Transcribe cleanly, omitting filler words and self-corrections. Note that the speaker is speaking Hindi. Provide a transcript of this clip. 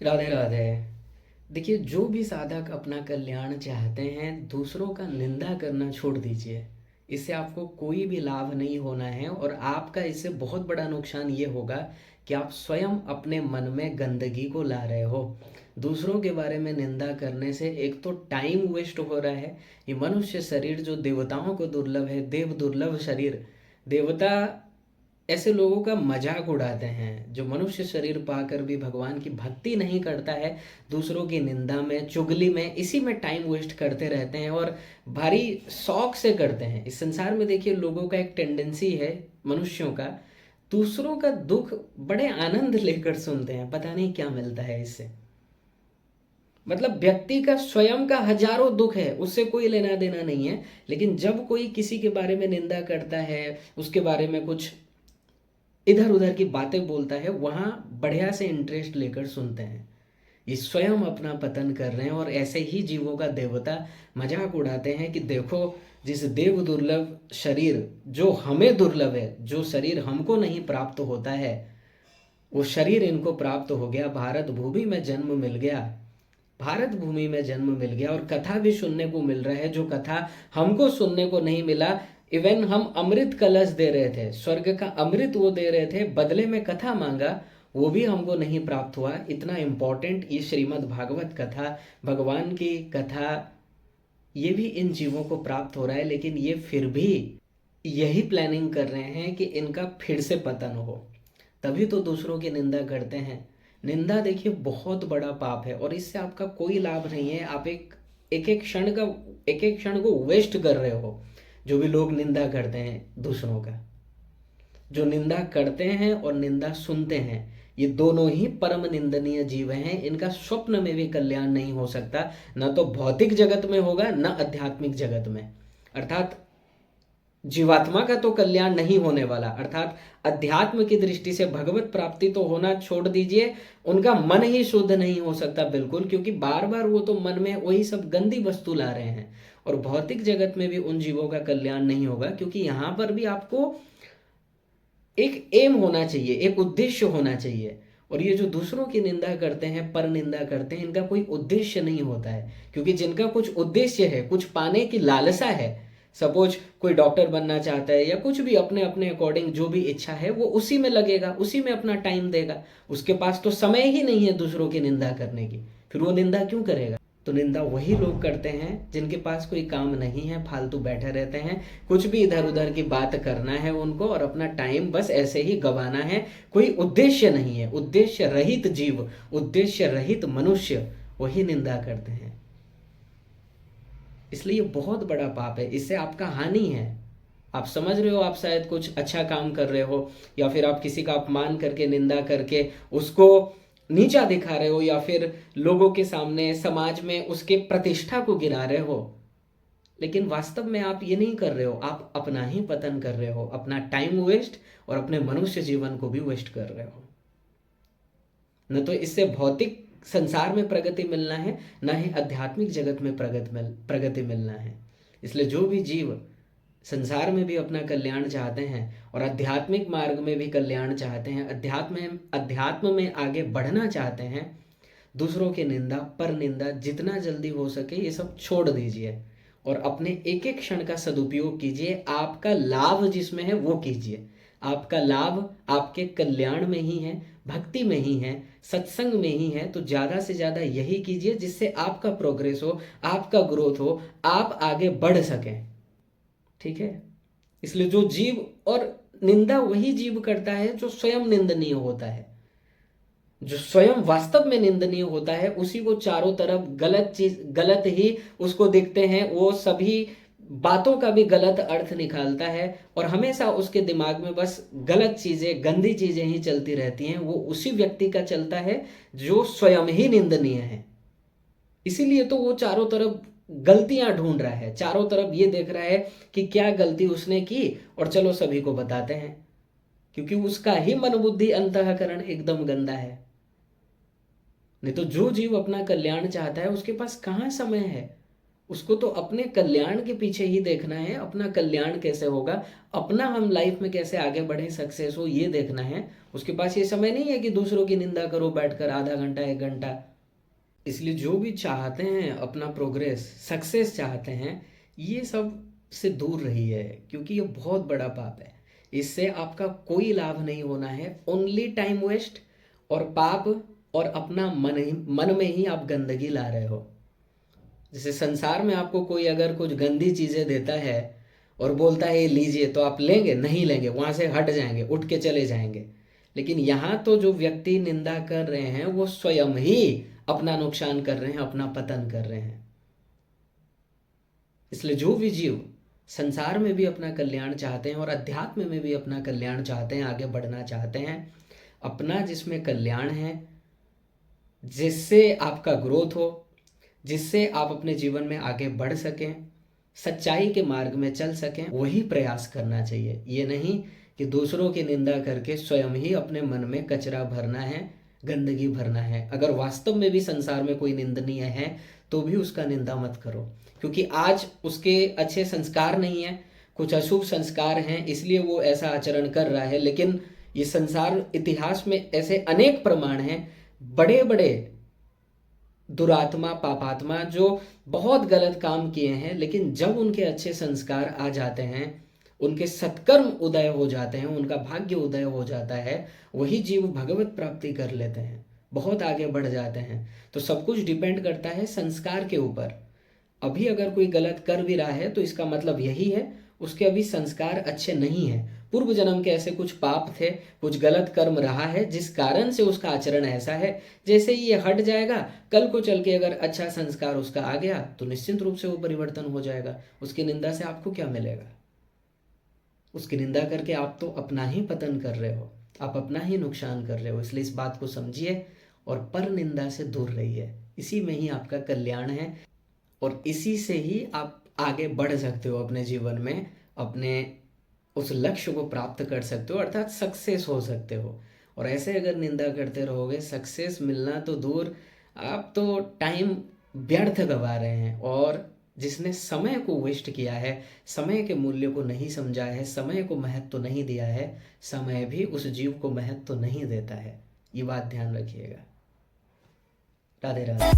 राधे राधे। देखिए, जो भी साधक अपना कल्याण चाहते हैं, दूसरों का निंदा करना छोड़ दीजिए। इससे आपको कोई भी लाभ नहीं होना है, और आपका इससे बहुत बड़ा नुकसान ये होगा कि आप स्वयं अपने मन में गंदगी को ला रहे हो। दूसरों के बारे में निंदा करने से एक तो टाइम वेस्ट हो रहा है। ये मनुष्य शरीर जो देवताओं को दुर्लभ है, देव दुर्लभ शरीर, देवता ऐसे लोगों का मजाक उड़ाते हैं जो मनुष्य शरीर पाकर भी भगवान की भक्ति नहीं करता है। दूसरों की निंदा में, चुगली में, इसी में टाइम वेस्ट करते रहते हैं, और भारी शौक से करते हैं। इस संसार में देखिए, लोगों का एक टेंडेंसी है, मनुष्यों का, दूसरों का दुख बड़े आनंद लेकर सुनते हैं। पता नहीं क्या मिलता है इससे। मतलब व्यक्ति का स्वयं का हजारों दुख है, उससे कोई लेना देना नहीं है, लेकिन जब कोई किसी के बारे में निंदा करता है, उसके बारे में कुछ इधर उधर की बातें बोलता है, वहां बढ़िया से इंटरेस्ट लेकर सुनते हैं। ये स्वयं अपना पतन कर रहे हैं, और ऐसे ही जीवों का देवता मजाक उड़ाते हैं कि देखो, जिस देव दुर्लभ शरीर, जो हमें दुर्लभ है, जो शरीर हमको नहीं प्राप्त होता है, वो शरीर इनको प्राप्त हो गया। भारत भूमि में जन्म मिल गया, भारत भूमि में जन्म मिल गया, और कथा भी सुनने को मिल रहा है जो कथा हमको सुनने को नहीं मिला। इवन हम अमृत कलश दे रहे थे, स्वर्ग का अमृत वो दे रहे थे, बदले में कथा मांगा, वो भी हमको नहीं प्राप्त हुआ। इतना इम्पोर्टेंट ये श्रीमद् भागवत कथा, भगवान की कथा, ये भी इन जीवों को प्राप्त हो रहा है, लेकिन ये फिर भी यही प्लानिंग कर रहे हैं कि इनका फिर से पतन हो। तभी तो दूसरों की निंदा करते हैं। निंदा देखिए बहुत बड़ा पाप है, और इससे आपका कोई लाभ नहीं है। आप एक एक क्षण को वेस्ट कर रहे हो। जो भी लोग निंदा करते हैं दूसरों का, जो निंदा करते हैं और निंदा सुनते हैं, ये दोनों ही परम निंदनीय जीव हैं। इनका स्वप्न में भी कल्याण नहीं हो सकता, न तो भौतिक जगत में होगा, न आध्यात्मिक जगत में। अर्थात जीवात्मा का तो कल्याण नहीं होने वाला, अर्थात अध्यात्म की दृष्टि से भगवत प्राप्ति तो होना छोड़ दीजिए, उनका मन ही शुद्ध नहीं हो सकता बिल्कुल, क्योंकि बार बार वो तो मन में वही सब गंदी वस्तु ला रहे हैं। और भौतिक जगत में भी उन जीवों का कल्याण नहीं होगा, क्योंकि यहाँ पर भी आपको एक एम होना चाहिए, एक उद्देश्य होना चाहिए। और ये जो दूसरों की निंदा करते हैं, पर निंदा करते हैं, इनका कोई उद्देश्य नहीं होता है। क्योंकि जिनका कुछ उद्देश्य है, कुछ पाने की लालसा है, सपोज कोई डॉक्टर बनना चाहता है, या कुछ भी अपने अपने अकॉर्डिंग जो भी इच्छा है, वो उसी में लगेगा, उसी में अपना टाइम देगा। उसके पास तो समय ही नहीं है दूसरों की निंदा करने की, फिर वो निंदा क्यों करेगा। तो निंदा वही लोग करते हैं जिनके पास कोई काम नहीं है, फालतू बैठे रहते हैं, कुछ भी इधर उधर की बात करना है उनको, और अपना टाइम बस ऐसे ही गंवाना है। कोई उद्देश्य नहीं है, उद्देश्य रहित जीव, उद्देश्य रहित मनुष्य, वही निंदा करते हैं। इसलिए बहुत बड़ा पाप है, इससे आपका हानि है। आप समझ रहे हो, आप शायद कुछ अच्छा काम कर रहे हो, या फिर आप किसी का अपमान करके, निंदा करके उसको नीचा दिखा रहे हो, या फिर लोगों के सामने, समाज में उसके प्रतिष्ठा को गिरा रहे हो। लेकिन वास्तव में आप ये नहीं कर रहे हो, आप अपना ही पतन कर रहे हो, अपना टाइम वेस्ट, और अपने मनुष्य जीवन को भी वेस्ट कर रहे हो। न तो इससे भौतिक संसार में प्रगति मिलना है, न ही आध्यात्मिक जगत में प्रगति मिलना है। इसलिए जो भी जीव संसार में भी अपना कल्याण चाहते हैं, और आध्यात्मिक मार्ग में भी कल्याण चाहते हैं, अध्यात्म में आगे बढ़ना चाहते हैं, दूसरों की निंदा, पर निंदा जितना जल्दी हो सके ये सब छोड़ दीजिए, और अपने एक एक क्षण का सदुपयोग कीजिए। आपका लाभ जिसमें है वो कीजिए। आपका लाभ आपके कल्याण में ही है, भक्ति में ही है, सत्संग में ही है। तो ज़्यादा से ज़्यादा यही कीजिए जिससे आपका प्रोग्रेस हो, आपका ग्रोथ हो, आप आगे बढ़ सकें। ठीक है। इसलिए जो जीव, और निंदा वही जीव करता है जो स्वयं निंदनीय होता है। जो स्वयं वास्तव में निंदनीय होता है, उसी को चारों तरफ गलत चीज, गलत ही उसको दिखते हैं। वो सभी बातों का भी गलत अर्थ निकालता है, और हमेशा उसके दिमाग में बस गलत चीजें, गंदी चीजें ही चलती रहती हैं। वो उसी व्यक्ति का चलता है जो स्वयं ही निंदनीय है। इसीलिए तो वो चारों तरफ गलतियां ढूंढ रहा है, चारों तरफ ये देख रहा है कि क्या गलती उसने की, और चलो सभी को बताते हैं। क्योंकि उसका ही मन बुद्धि अंतःकरण एकदम गंदा है। नहीं तो जो जीव अपना कल्याण चाहता है, उसके पास कहाँ समय है। उसको तो अपने कल्याण के पीछे ही देखना है, अपना कल्याण कैसे होगा, अपना हम लाइफ में कैसे आगे बढ़े, सक्सेस हो, ये देखना है। उसके पास ये समय नहीं है कि दूसरों की निंदा करो बैठकर आधा घंटा 1 घंटा। इसलिए जो भी चाहते हैं अपना प्रोग्रेस, सक्सेस चाहते हैं, ये सब से दूर रहिए, क्योंकि ये बहुत बड़ा पाप है। इससे आपका कोई लाभ नहीं होना है, ओनली टाइम वेस्ट और पाप, और अपना मन में ही आप गंदगी ला रहे हो। जैसे संसार में आपको कोई अगर कुछ गंदी चीज़ें देता है और बोलता है ये लीजिए, तो आप लेंगे? नहीं लेंगे, वहाँ से हट जाएंगे, उठ के चले जाएंगे। लेकिन यहाँ तो जो व्यक्ति निंदा कर रहे हैं वो स्वयं ही अपना नुकसान कर रहे हैं, अपना पतन कर रहे हैं। इसलिए जो भी जीव संसार में भी अपना कल्याण चाहते हैं और अध्यात्म में भी अपना कल्याण चाहते हैं, आगे बढ़ना चाहते हैं, अपना जिसमें कल्याण है, जिससे आपका ग्रोथ हो, जिससे आप अपने जीवन में आगे बढ़ सकें, सच्चाई के मार्ग में चल सकें, वही प्रयास करना चाहिए। ये नहीं कि दूसरों की निंदा करके स्वयं ही अपने मन में कचरा भरना है, गंदगी भरना है। अगर वास्तव में भी संसार में कोई निंदनीय है तो भी उसका निंदा मत करो, क्योंकि आज उसके अच्छे संस्कार नहीं है, कुछ अशुभ संस्कार हैं, इसलिए वो ऐसा आचरण कर रहा है। लेकिन ये संसार इतिहास में ऐसे अनेक प्रमाण हैं, बड़े बड़े दुरात्मा, पापात्मा जो बहुत गलत काम किए हैं, लेकिन जब उनके अच्छे संस्कार आ जाते हैं, उनके सत्कर्म उदय हो जाते हैं, उनका भाग्य उदय हो जाता है, वही जीव भगवत प्राप्ति कर लेते हैं, बहुत आगे बढ़ जाते हैं। तो सब कुछ डिपेंड करता है संस्कार के ऊपर। अभी अगर कोई गलत कर भी रहा है तो इसका मतलब यही है उसके अभी संस्कार अच्छे नहीं हैं, पूर्व जन्म के ऐसे कुछ पाप थे, कुछ गलत कर्म रहा है जिस कारण से उसका आचरण ऐसा है। जैसे ही ये हट जाएगा, कल को चल के अगर अच्छा संस्कार उसका आ गया तो निश्चित रूप से वो परिवर्तन हो जाएगा। उसकी निंदा से आपको क्या मिलेगा? उसकी निंदा करके आप तो अपना ही पतन कर रहे हो, आप अपना ही नुकसान कर रहे हो। इसलिए इस बात को समझिए और पर निंदा से दूर रहिए, इसी में ही आपका कल्याण है और इसी से ही आप आगे बढ़ सकते हो अपने जीवन में, अपने उस लक्ष्य को प्राप्त कर सकते हो, अर्थात सक्सेस हो सकते हो। और ऐसे अगर निंदा करते रहोगे, सक्सेस मिलना तो दूर, आप तो टाइम व्यर्थ गवा रहे हैं। और जिसने समय को वेस्ट किया है, समय के मूल्य को नहीं समझा है, समय को महत्व तो नहीं दिया है, समय भी उस जीव को महत्व तो नहीं देता है। ये बात ध्यान रखिएगा। राधे राधे।